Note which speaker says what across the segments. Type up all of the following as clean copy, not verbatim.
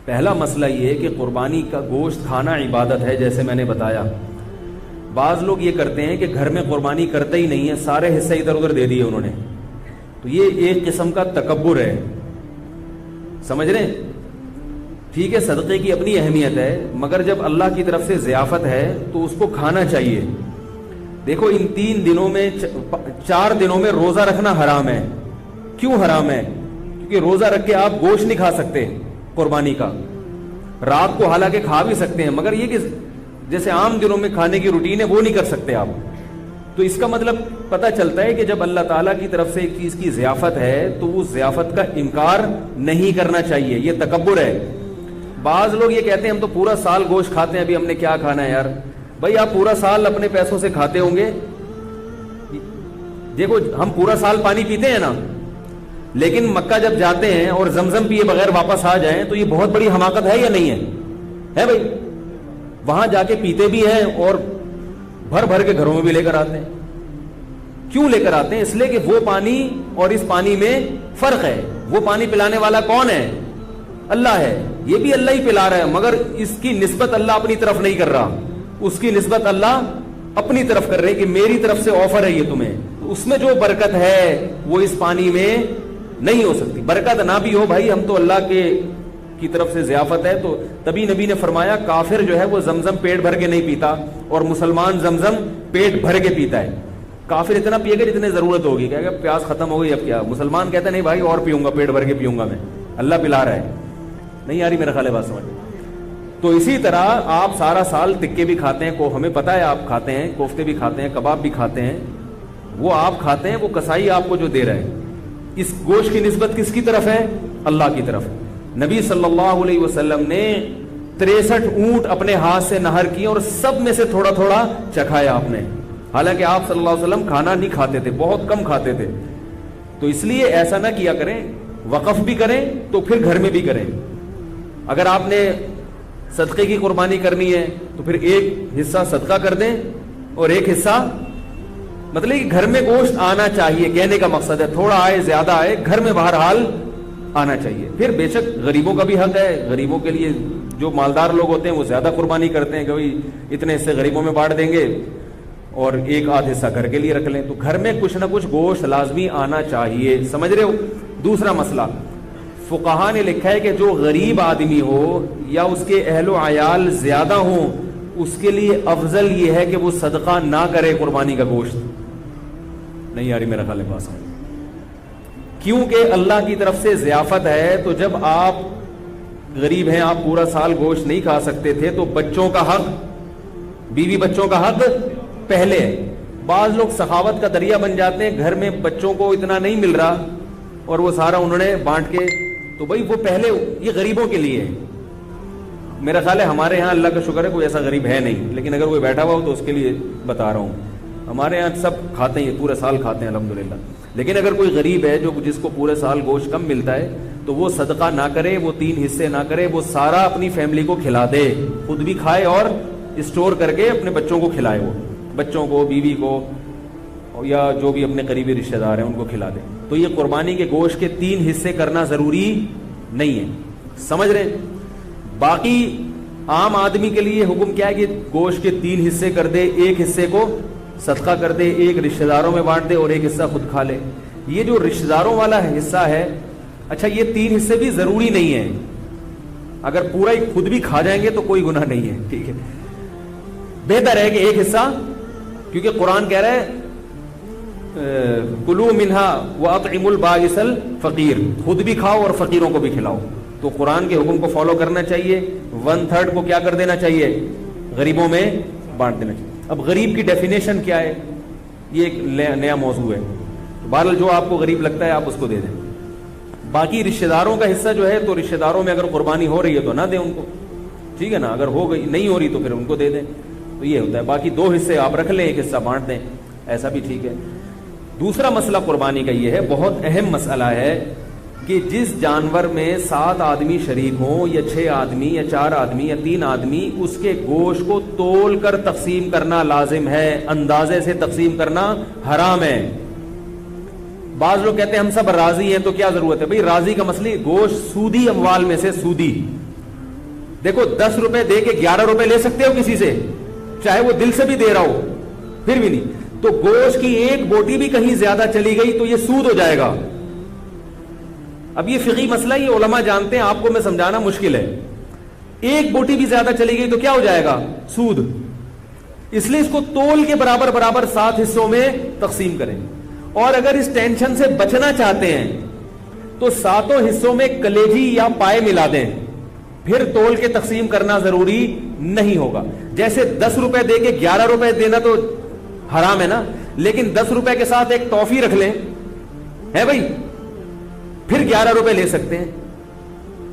Speaker 1: پہلا مسئلہ یہ ہے کہ قربانی کا گوشت کھانا عبادت ہے، جیسے میں نے بتایا. بعض لوگ یہ کرتے ہیں کہ گھر میں قربانی کرتے ہی نہیں ہے، سارے حصے ادھر ادھر دے دیے انہوں نے، تو یہ ایک قسم کا تکبر ہے. سمجھ رہے ہیں؟ ٹھیک ہے، صدقے کی اپنی اہمیت ہے، مگر جب اللہ کی طرف سے ضیافت ہے تو اس کو کھانا چاہیے. دیکھو ان 3 دنوں میں 4 دنوں میں روزہ رکھنا حرام ہے. کیوں حرام ہے؟ کیونکہ روزہ رکھ کے آپ گوشت نہیں کھا سکتے قربانی کا. رات کو حالانکہ کھا بھی سکتے ہیں، مگر یہ کہ جیسے عام دنوں میں کھانے کی روٹین ہے وہ نہیں کر سکتے آپ. تو اس کا مطلب پتہ چلتا ہے کہ جب اللہ تعالیٰ کی طرف سے ایک چیز کی ضیافت ہے تو اس ضیافت کا انکار نہیں کرنا چاہیے. یہ تکبر ہے. بعض لوگ یہ کہتے ہیں ہم تو پورا سال گوشت کھاتے ہیں، ابھی ہم نے کیا کھانا ہے یار. بھائی آپ پورا سال اپنے پیسوں سے کھاتے ہوں گے. دیکھو ہم پورا سال پانی پیتے ہیں نا، لیکن مکہ جب جاتے ہیں اور زمزم پیے بغیر واپس آ جائیں تو یہ بہت بڑی حماقت ہے یا نہیں ہے؟ ہے بھائی. وہاں جا کے پیتے بھی ہیں اور بھر بھر کے گھروں میں بھی لے کر آتے ہیں. کیوں لے کر آتے ہیں؟ اس لیے کہ وہ پانی اور اس پانی میں فرق ہے. وہ پانی پلانے والا کون ہے؟ اللہ ہے. یہ بھی اللہ ہی پلا رہا ہے، مگر اس کی نسبت اللہ اپنی طرف نہیں کر رہا. اس کی نسبت اللہ اپنی طرف کر رہے کہ میری طرف سے آفر ہے یہ تمہیں. اس میں جو برکت ہے وہ اس پانی میں نہیں ہو سکتی. برکت نہ بھی ہو بھائی، ہم تو اللہ کی طرف سے ضیافت ہے. تو تبھی نبی نے فرمایا کافر جو ہے وہ زمزم پیٹ بھر کے نہیں پیتا اور مسلمان زمزم پیٹ بھر کے پیتا ہے. کافر اتنا پیے گا جتنے ضرورت ہوگی، کہے گا پیاس ختم ہو گئی اب کیا. مسلمان کہتا ہے نہیں بھائی اور پیوں گا، پیٹ بھر کے پیوں گا، میں اللہ پلا رہا ہے. نہیں آ رہی میرا خیال ہے بات سمجھ. تو اسی طرح آپ سارا سال تکے بھی کھاتے ہیں، ہمیں پتا ہے آپ کھاتے ہیں، کوفتے بھی کھاتے ہیں، کباب بھی کھاتے ہیں. وہ آپ کھاتے ہیں، وہ کسائی آپ کو جو دے رہا ہے. اس گوشت کی نسبت کس کی طرف ہے؟ اللہ کی طرف. نبی صلی اللہ علیہ وسلم نے 63 اونٹ اپنے ہاتھ سے نہر کیے اور سب میں سے تھوڑا تھوڑا چکھایا آپ نے. حالانکہ آپ صلی اللہ علیہ وسلم کھانا نہیں کھاتے تھے، بہت کم کھاتے تھے. تو اس لیے ایسا نہ کیا کریں. وقف بھی کریں تو پھر گھر میں بھی کریں. اگر آپ نے صدقے کی قربانی کرنی ہے تو پھر ایک حصہ صدقہ کر دیں اور ایک حصہ، مطلب کہ گھر میں گوشت آنا چاہیے. کہنے کا مقصد ہے تھوڑا آئے زیادہ آئے، گھر میں بہرحال آنا چاہیے. پھر بے شک غریبوں کا بھی حق ہے. غریبوں کے لیے جو مالدار لوگ ہوتے ہیں وہ زیادہ قربانی کرتے ہیں کہ بھائی اتنے حصے غریبوں میں بانٹ دیں گے اور ایک آدھ حصہ گھر کے لیے رکھ لیں. تو گھر میں کچھ نہ کچھ گوشت لازمی آنا چاہیے. سمجھ رہے ہو؟ دوسرا مسئلہ، فقہا نے لکھا ہے کہ جو غریب آدمی ہو یا اس کے اہل و عیال زیادہ ہوں، اس کے لیے افضل یہ ہے کہ وہ صدقہ نہ کرے قربانی کا گوشت. نہیں یاری میرا خیال ہے پاس. کیونکہ اللہ کی طرف سے ضیافت ہے. تو جب آپ غریب ہیں، آپ پورا سال گوشت نہیں کھا سکتے تھے، تو بچوں کا حق، بیوی بچوں کا حق پہلے. بعض لوگ سخاوت کا دریا بن جاتے ہیں، گھر میں بچوں کو اتنا نہیں مل رہا اور وہ سارا انہوں نے بانٹ کے، تو بھائی وہ پہلے یہ غریبوں کے لیے ہے. میرا خیال ہے ہمارے ہاں اللہ کا شکر ہے کوئی ایسا غریب ہے نہیں، لیکن اگر کوئی بیٹھا ہوا ہو تو اس کے لیے بتا رہا ہوں. ہمارے یہاں سب کھاتے ہیں، پورے سال کھاتے ہیں الحمدللہ. لیکن اگر کوئی غریب ہے جس کو پورے سال گوشت کم ملتا ہے تو وہ صدقہ نہ کرے، وہ 3 حصے نہ کرے، وہ سارا اپنی فیملی کو کھلا دے، خود بھی کھائے اور اسٹور کر کے اپنے بچوں کو کھلائے. وہ بچوں کو، بیوی کو یا جو بھی اپنے قریبی رشتہ دار ہیں ان کو کھلا دے. تو یہ قربانی کے گوشت کے 3 حصے کرنا ضروری نہیں ہے. سمجھ رہے ہیں؟ باقی عام آدمی کے لیے حکم کیا ہے کہ گوشت کے 3 حصے کر دے، ایک حصے کو صدقہ کر دے، ایک رشتہ داروں میں بانٹ دے اور ایک حصہ خود کھا لے. یہ جو رشتہ داروں والا حصہ ہے، اچھا یہ 3 حصے بھی ضروری نہیں ہے. اگر پورا ہی خود بھی کھا جائیں گے تو کوئی گناہ نہیں ہے. ٹھیک ہے، بہتر ہے کہ ایک حصہ، کیونکہ قرآن کہہ رہا ہے کلوا منہا واطعموا البائس الفقیر، خود بھی کھاؤ اور فقیروں کو بھی کھلاؤ. تو قرآن کے حکم کو فالو کرنا چاہیے. 1/3 کو کیا کر دینا چاہیے؟ غریبوں میں بانٹ دینا چاہیے. اب غریب کی ڈیفینیشن کیا ہے؟ یہ ایک نیا موضوع ہے. بہرحال جو آپ کو غریب لگتا ہے آپ اس کو دے دیں. باقی رشتہ داروں کا حصہ جو ہے، تو رشتہ داروں میں اگر قربانی ہو رہی ہے تو نہ دیں ان کو، ٹھیک ہے نا. اگر ہو گئی نہیں ہو رہی تو پھر ان کو دے دیں. تو یہ ہوتا ہے. باقی 2 حصے آپ رکھ لیں، ایک حصہ بانٹ دیں، ایسا بھی ٹھیک ہے. دوسرا مسئلہ قربانی کا یہ ہے، بہت اہم مسئلہ ہے، کہ جس جانور میں 7 آدمی شریک ہوں یا 6 آدمی یا 4 آدمی یا 3 آدمی، اس کے گوشت کو تول کر تقسیم کرنا لازم ہے، اندازے سے تقسیم کرنا حرام ہے. بعض لوگ کہتے ہیں ہم سب راضی ہیں تو کیا ضرورت ہے؟ بھئی راضی کا مسئلہ، گوشت سودی اموال میں سے، سودی دیکھو 10 روپے دے کے 11 روپے لے سکتے ہو کسی سے, چاہے وہ دل سے بھی دے رہا ہو, پھر بھی نہیں. تو گوشت کی ایک بوٹی بھی کہیں زیادہ چلی گئی تو یہ سود ہو جائے گا. اب یہ فقہی مسئلہ, یہ علماء جانتے ہیں, آپ کو میں سمجھانا مشکل ہے. ایک بوٹی بھی زیادہ چلی گئی تو کیا ہو جائے گا؟ سود. اس لیے اس کو تول کے برابر برابر 7 حصوں میں تقسیم کریں. اور اگر اس ٹینشن سے بچنا چاہتے ہیں تو 7 حصوں میں کلیجی یا پائے ملا دیں, پھر تول کے تقسیم کرنا ضروری نہیں ہوگا. جیسے 10 روپے دے کے 11 روپے دینا تو حرام ہے نا, لیکن 10 روپے کے ساتھ ایک ٹافی رکھ لیں, ہے بھائی, پھر 11 روپے لے سکتے ہیں.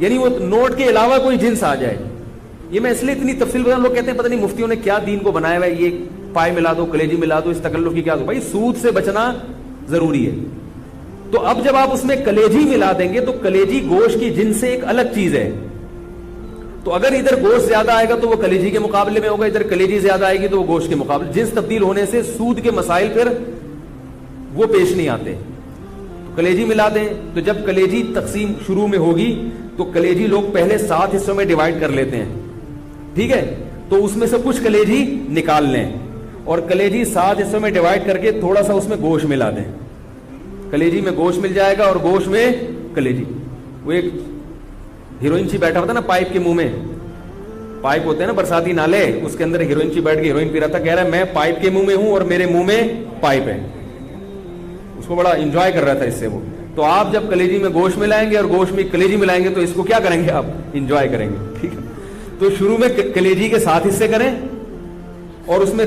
Speaker 1: یعنی وہ نوٹ کے علاوہ کوئی جنس آ جائے. یہ میں اس لیے اتنی تفصیل بتا, لوگ کہتے ہیں پتہ نہیں مفتیوں نے کیا دین کو بنایا ہوا ہے, یہ پائے ملا دو, کلیجی ملا دو, اس تکلف کی کیا دو. بھائی سود سے بچنا ضروری ہے. تو اب جب آپ اس میں کلیجی ملا دیں گے تو کلیجی گوشت کی جنس سے ایک الگ چیز ہے. تو اگر ادھر گوشت زیادہ آئے گا تو وہ کلیجی کے مقابلے میں ہوگا, ادھر کلیجی زیادہ آئے گی تو وہ گوشت کے مقابلے. جنس تبدیل ہونے سے سود کے مسائل پھر وہ پیش نہیں آتے. تو کلیجی ملا دیں. تو جب کلیجی تقسیم شروع میں ہوگی تو کلیجی لوگ پہلے 7 حصوں میں ڈیوائڈ کر لیتے ہیں, ٹھیک ہے. تو اس میں سے کچھ کلیجی نکال لیں اور کلیجی 7 حصوں میں ڈیوائڈ کر کے تھوڑا سا اس میں گوشت ملا دیں. کلیجی میں گوشت مل جائے گا اور گوشت میں کلیجی. وہ ایک ہیروئن چی بیٹھا ہوتا نا پائپ کے منہ میں, پائپ ہوتے ہیں نا برساتی نالے, اس کے اندر ہیروئن چی بیٹھ کے ہیروئن پی رہا تھا, کہہ رہا ہے میں پائپ کے منہ میں ہوں اور میرے منہ میں پائپ ہے. اس کو بڑا انجوائے کر رہا تھا اس سے وہ. تو آپ جب کلیجی میں گوشت ملائیں گے اور گوشت میں کلیجی ملائیں گے تو اس کو کیا کریں گے آپ؟ انجوائے کریں گے, ٹھیک ہے. تو شروع میں کلیجی کے 7 حصے کریں اور اس میں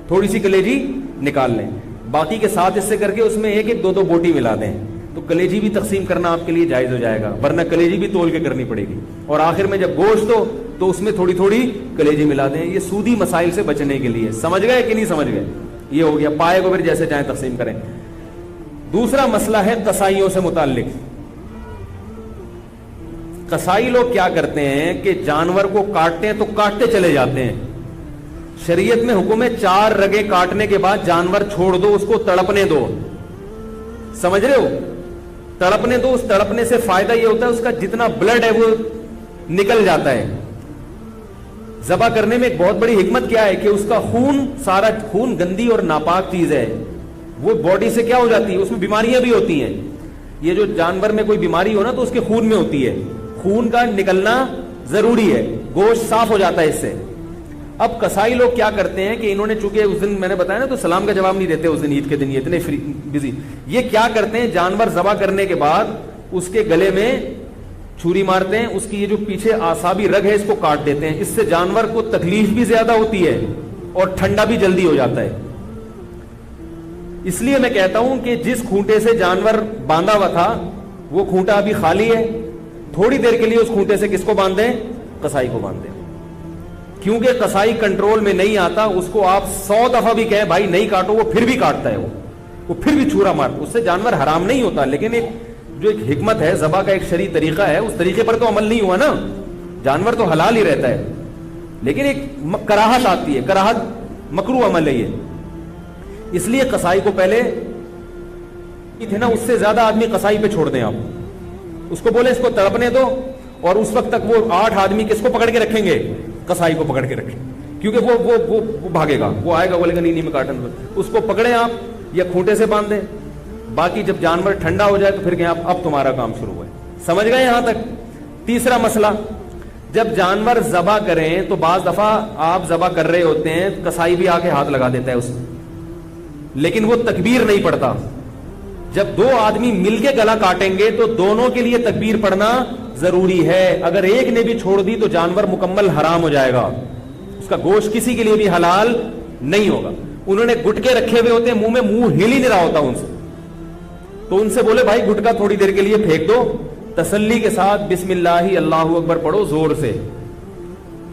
Speaker 1: تھوڑی سی کلیجی نکال لیں, باقی کے 7 حصے کر کے اس میں 1-1, 2-2 بوٹی ملا دیں. تو کلیجی بھی تقسیم کرنا آپ کے لیے جائز ہو جائے گا, ورنہ کلیجی بھی تول کے کرنی پڑے گی. اور آخر میں جب گوشت ہو تو اس میں تھوڑی تھوڑی کلیجی ملا دیں. یہ سودی مسائل سے بچنے کے لیے. سمجھ گئے کہ نہیں سمجھ گئے؟ یہ ہو گیا. پائے کو پھر جیسے چاہیں تقسیم کریں. دوسرا مسئلہ ہے قصائیوں سے متعلق. قصائی لوگ کیا کرتے ہیں کہ جانور کو کاٹتے ہیں تو کاٹتے چلے جاتے ہیں. شریعت میں حکم ہے 4 رگیں کاٹنے کے بعد جانور چھوڑ دو, اس کو تڑپنے دو. سمجھ رہے ہو؟ تڑپنے دو. اس تڑپنے سے فائدہ یہ ہوتا ہے اس کا جتنا بلڈ ہے وہ نکل جاتا ہے. ذبح کرنے میں ایک بہت بڑی حکمت کیا ہے کہ اس کا خون, سارا خون گندی اور ناپاک چیز ہے, وہ باڈی سے کیا ہو جاتی ہے, اس میں بیماریاں بھی ہوتی ہیں. یہ جو جانور میں کوئی بیماری ہو نا تو اس کے خون میں ہوتی ہے, خون کا نکلنا ضروری ہے, گوشت صاف ہو جاتا ہے اس سے. اب قصائی لوگ کیا کرتے ہیں کہ انہوں نے چونکہ اس دن میں نے بتایا نا تو سلام کا جواب نہیں دیتے اس دن, عید کے دن یہ اتنے بزی. یہ کیا کرتے ہیں, جانور ذبح کرنے کے بعد اس کے گلے میں چھری مارتے ہیں, اس کی یہ جو پیچھے اعصابی رگ ہے اس کو کاٹ دیتے ہیں. اس سے جانور کو تکلیف بھی زیادہ ہوتی ہے اور ٹھنڈا بھی جلدی ہو جاتا ہے. اس لیے میں کہتا ہوں کہ جس کھونٹے سے جانور باندھا ہوا تھا وہ کھونٹا ابھی خالی ہے, تھوڑی دیر کے لیے اس کھونٹے سے کس کو باندھ دیں؟ قصائی کو باندھ دیں. کیونکہ قصائی کنٹرول میں نہیں آتا, اس کو آپ 100 دفعہ بھی کہیں بھائی نہیں کاٹو وہ پھر بھی کاٹتا ہے, وہ پھر بھی چھورا مارتا. اس سے جانور حرام نہیں ہوتا, لیکن ایک جو ایک حکمت ہے, ذبح کا ایک شرعی طریقہ ہے, اس طریقے پر تو عمل نہیں ہوا نا. جانور تو حلال ہی رہتا ہے, لیکن ایک کراہت آتی ہے, کراہت مکروہ عمل ہے یہ. اس لیے قصائی کو پہلے تھے نا, اس سے زیادہ آدمی قصائی پہ چھوڑ دیں آپ. اس کو بولے اس کو تڑپنے دو, اور اس وقت تک وہ 8 آدمی کس کو پکڑ کے رکھیں گے؟ قصائی کو پکڑ کے رکھیں, کیونکہ وہ بھاگے گا, وہ آئے گا بولے گا نہیں میں کاٹن. اس کو پکڑیں آپ یا کھونٹے سے باندھ دیں. باقی جب جانور ٹھنڈا ہو جائے تو پھر کہیں آپ اب تمہارا کام شروع ہے. سمجھ گئے یہاں تک؟ تیسرا مسئلہ, جب جانور ذبح کریں تو بعض دفعہ آپ ذبح کر رہے ہوتے ہیں, قصائی بھی آ کے ہاتھ لگا دیتا ہے اس میں, لیکن وہ تکبیر نہیں پڑتا. جب 2 آدمی مل کے گلا کاٹیں گے تو دونوں کے لیے تکبیر پڑھنا ضروری ہے. اگر ایک نے بھی چھوڑ دی تو جانور مکمل حرام ہو جائے گا, اس کا گوشت کسی کے لیے بھی حلال نہیں ہوگا. انہوں نے گٹکے رکھے ہوئے ہوتے ہیں منہ میں, منہ ہل ہی نہیں رہا ہوتا ان سے, تو ان سے بولے بھائی گٹکا تھوڑی دیر کے لیے پھینک دو, تسلی کے ساتھ بسم اللہ اللہ اکبر پڑھو زور سے.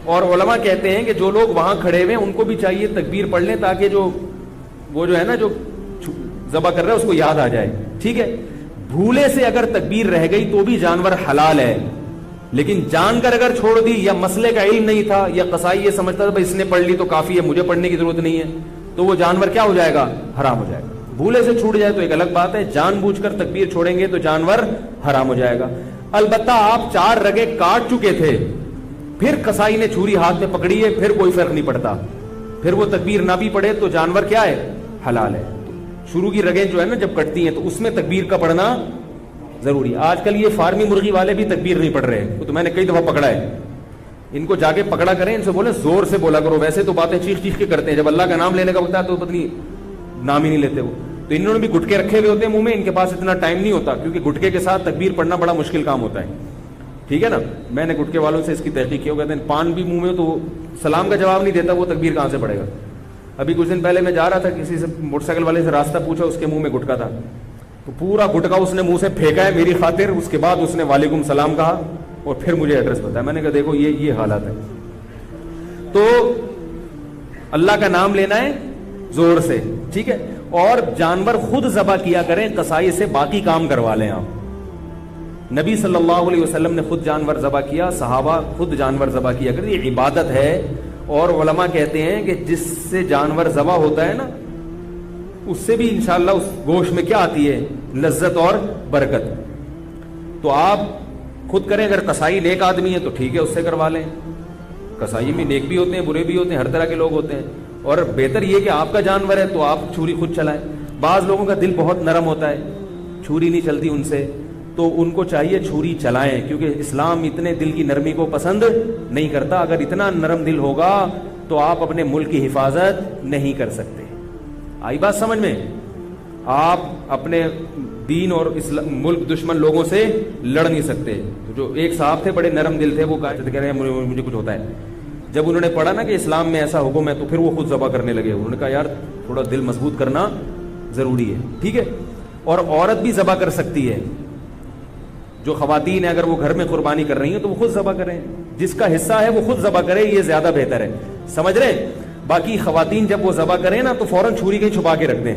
Speaker 1: اور علماء کہتے ہیں کہ جو لوگ وہاں کھڑے ہوئے ان کو بھی چاہیے تکبیر پڑھ لیں, تاکہ وہ جو ہے نا جو ذبح کر رہا ہے اس کو یاد آ جائے. ٹھیک ہے, بھولے سے اگر تکبیر رہ گئی تو بھی جانور حلال ہے, لیکن جان کر اگر چھوڑ دی, یا مسئلے کا علم نہیں تھا, یا قصائی یہ سمجھتا تھا بھائی اس نے پڑھ لی تو کافی ہے, مجھے پڑھنے کی ضرورت نہیں ہے, تو وہ جانور کیا ہو جائے گا؟ حرام ہو جائے گا. بھولے سے چھوٹ جائے تو ایک الگ بات ہے, جان بوجھ کر تکبیر چھوڑیں گے تو جانور حرام ہو جائے گا. البتہ آپ 4 رگیں کاٹ چکے تھے پھر قصائی نے چھری ہاتھ میں پکڑی ہے، پھر کوئی فرق نہیں پڑتا، پھر وہ تکبیر نہ بھی پڑے تو جانور کیا ہے؟ حلال ہے۔ شروع کی رگیں جو ہے نا جب کٹتی ہیں تو اس میں تکبیر کا پڑھنا ضروری ہے۔ آج کل یہ فارمی مرغی والے بھی تکبیر نہیں پڑھ رہے، وہ تو میں نے کئی دفعہ پکڑا ہے، ان کو جا کے پکڑا کریں، ان سے بولے زور سے بولا کرو، ویسے تو باتیں چیخ چیخ کے کرتے ہیں، جب اللہ کا نام لینے کا وقت ہے تو پتلی نام ہی نہیں لیتے وہ۔ تو انہوں نے بھی گٹکے رکھے ہوئے ہوتے ہیں منہ میں، ان کے پاس اتنا ٹائم نہیں ہوتا کیونکہ گٹکے کے ساتھ تکبیر پڑھنا بڑا مشکل کام ہوتا ہے، ٹھیک ہے نا۔ میں نے گٹکے والوں سے اس کی تحقیق کی، وہ کہتے ہیں پان بھی منہ میں تو سلام کا جواب نہیں دیتا، وہ تکبیر کہاں سے پڑے گا۔ ابھی کچھ دن پہلے میں جا رہا تھا، کسی سے موٹر سائیکل والے سے راستہ پوچھا، اس کے منہ میں گٹکا تھا، تو پورا گٹکا اس نے منہ سے پھینکا ہے میری خاطر، اس کے بعد اس نے وعلیکم السلام کہا اور پھر مجھے ایڈریس بتایا۔ میں نے کہا دیکھو یہ حالت ہے۔ تو اللہ کا نام لینا ہے زور سے، ٹھیک ہے، اور جانور خود ذبح کیا کریں، قصائی سے باقی کام کروا لیں آپ۔ نبی صلی اللہ علیہ وسلم نے خود جانور ذبح کیا، صحابہ خود جانور ذبح کیا کریں، یہ عبادت ہے۔ اور علماء کہتے ہیں کہ جس سے جانور ذبح ہوتا ہے نا، اس سے بھی انشاءاللہ اس گوشت میں کیا آتی ہے؟ لذت اور برکت۔ تو آپ خود کریں، اگر قصائی نیک آدمی ہے تو ٹھیک ہے، اس سے کروا لیں۔ قصائی میں نیک بھی ہوتے ہیں، برے بھی ہوتے ہیں، ہر طرح کے لوگ ہوتے ہیں، اور بہتر یہ کہ آپ کا جانور ہے تو آپ چھری خود چلائیں۔ بعض لوگوں کا دل بہت نرم ہوتا ہے، چھری نہیں چلتی ان سے، تو ان کو چاہیے چھری چلائیں، کیونکہ اسلام اتنے دل کی نرمی کو پسند نہیں کرتا۔ اگر اتنا نرم دل ہوگا تو آپ اپنے ملک کی حفاظت نہیں کر سکتے۔ آئی بات سمجھ میں؟ آپ اپنے دین اور ملک دشمن لوگوں سے لڑ نہیں سکتے۔ جو ایک صاحب تھے بڑے نرم دل تھے، وہ کہہ رہے ہیں مجھے کچھ ہوتا ہے، جب انہوں نے پڑھا نا کہ اسلام میں ایسا حکم ہے تو پھر وہ خود ذبح کرنے لگے۔ انہوں نے کہا یار تھوڑا دل مضبوط کرنا ضروری ہے، ٹھیک ہے۔ اور عورت بھی ذبح کر سکتی ہے، جو خواتین ہیں اگر وہ گھر میں قربانی کر رہی ہیں تو وہ خود ذبح کریں، جس کا حصہ ہے وہ خود ذبح کرے، یہ زیادہ بہتر ہے، سمجھ رہے ہیں؟ باقی خواتین جب وہ ذبح کریں نا تو فوراً چھری کہیں چھپا کے رکھ دیں،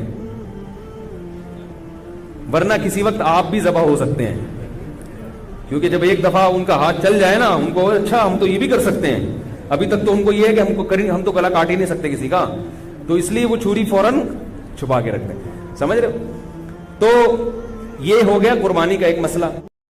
Speaker 1: ورنہ کسی وقت آپ بھی ذبح ہو سکتے ہیں، کیونکہ جب ایک دفعہ ان کا ہاتھ چل جائے نا، ان کو اچھا ہم تو یہ بھی کر سکتے ہیں، ابھی تک تو ہم کو یہ ہے کہ ہم تو گلا کاٹ ہی نہیں سکتے کسی کا، تو اس لیے وہ چھری فوراً چھپا کے رکھ دیں، سمجھ رہے ہو؟ تو یہ ہو گیا قربانی کا ایک مسئلہ۔